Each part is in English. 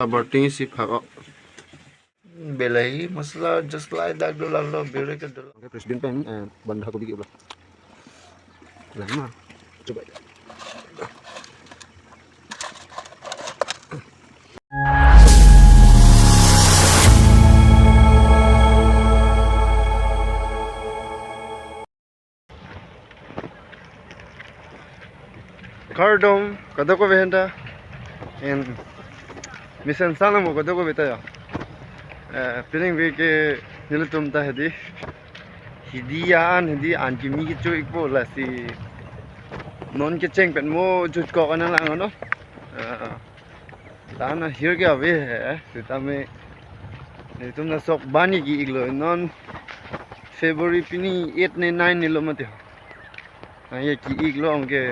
Berting si phao belai masala just like that dolar lo bere ke dolar presiden peng banda ko bigi ulah lama coba cardom kada ko behenda en mission sana mo kada ko betaya piring we ke nilutum ta hedi hidi anki mi ki chu ikbo la si non ke cheng pen mo jut ko kana lang no tana here ke ave hai ta me nilutum na sok bani ki iglo non February pini 8 ne 9 ne lo mate ye ki iglo onke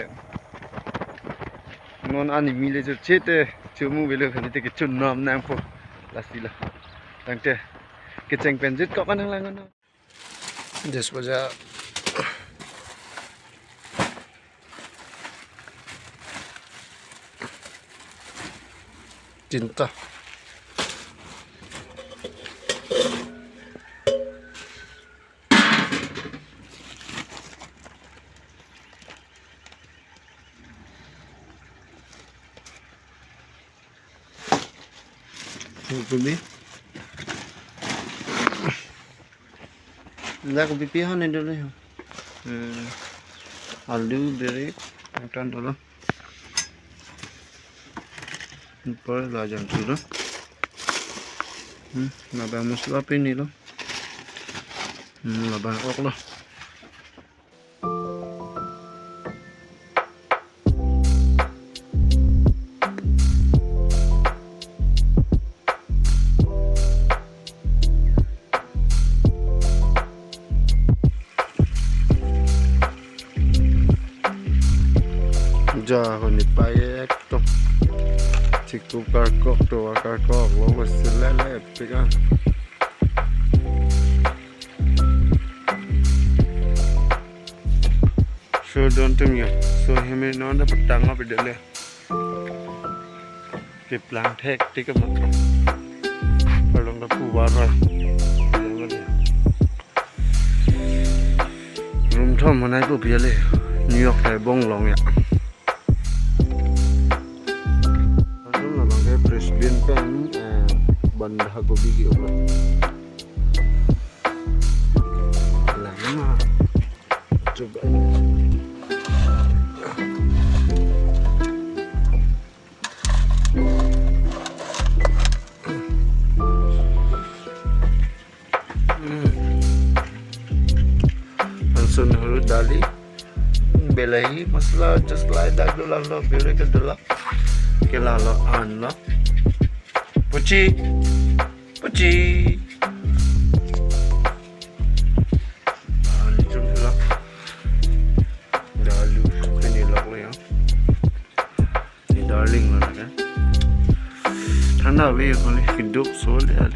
non ani mi le chu chete chu mu bele khani te ke chu nam nang po la sila tangte ke cheng pen jut ko kana lang no just baja cinta Kubi Dak pipi han dulu ya alu beri makan dulu पर लाजम चूरो nabang musla pini lo labang ok lo Jahon ni payek to Ciku karkok to karkok lo masih lele pika so don't me so heme non da petang apa dele ke plant hek tika matra palong da puwara room thom manai pu biale New York tai bong long ya presiden kan banda ko bigi ulah lama coba langsung hulu dali belai masala just like that dolar lo bere ke dolar ke lalo an lo Puci ini cuma lah dalu ini log lo ya ini darling lah kan thanda we kali hidup sol ya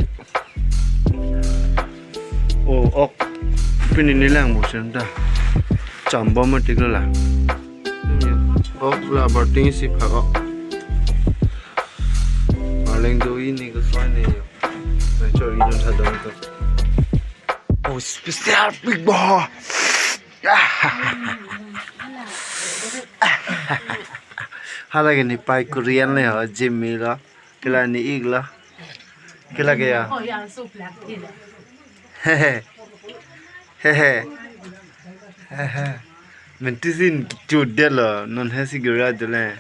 oh ok pini nilang bosan dah camba mati lah ok lah berting si phao Paling do ini ke soalnya saya cari dan sadar itu oh spesial big boy hala gini pai Korean le ha Jimmy la kila ni igla kila kaya hehe mentisin judel non hasi gira dele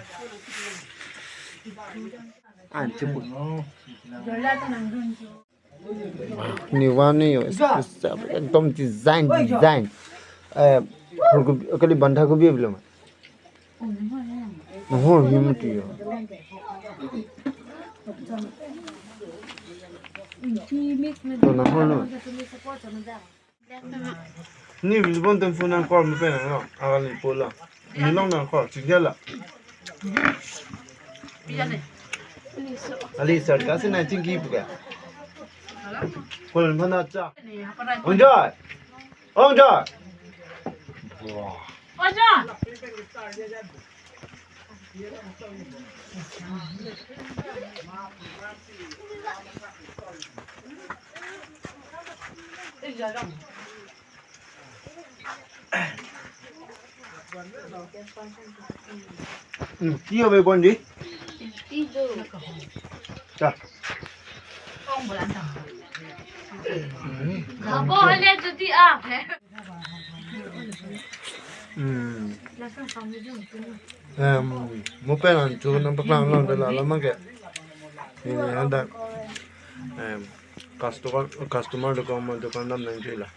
Niwani yo एकदम design कली बंधा को भी बोलो हो हिमती yo तो ना हो ni bilbon tem funan kor mo pena no awali pola ni long na kor chigela Ali sarka se na chingi puga Kolon mana cha Onjoy Wah Onjoy কি হবে বন্ডি চা Apa hal tu ti ah? mo pera tu na paklang lang dala lamang ke ini anda customer dukan nam nang jila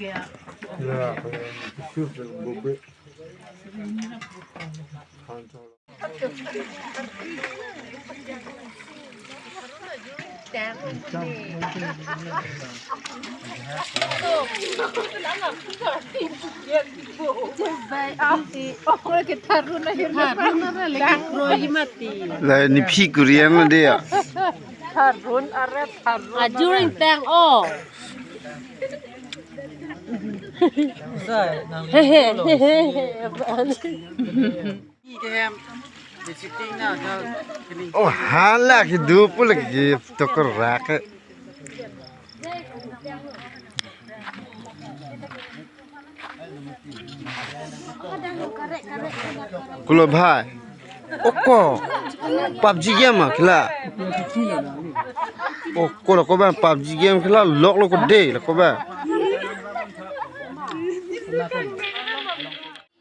ya super bobe lah ni pi kurian lah dia Ajuring tang oh. oh hala ki dupu lagi tokor rak kulo bhai oko PUBG game khela oko lo ko ba PUBG game khela lok lo ko de lo ko ba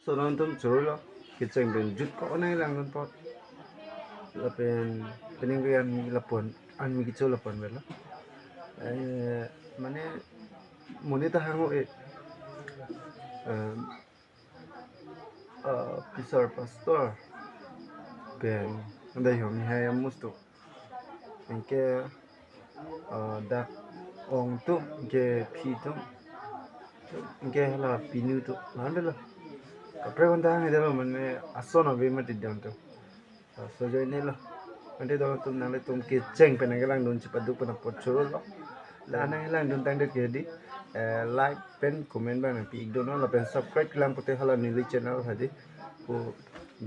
so non tum choro kitchen ben jut ko nai lang non pot la pen pening rian mi lapon an mi kicho lapon bela mane moneta hango e pisar pastor pen andai ho mi hay musto enke dak ong tu ke phi tu enke hala pinu tu landela kapre konda ngai dalo mane asono be mati dam tu so join ne lo ante do tum nang le tum ke cheng pe nang lang don chipat du pana pot choro lo la nang lang don tang de ke di like pen comment ba nang pi do no la pen subscribe lang pote hala ni channel hadi ko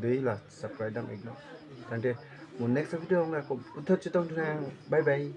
dei la subscribe dam igno tante mo next video ngai ko uthar chitong bye bye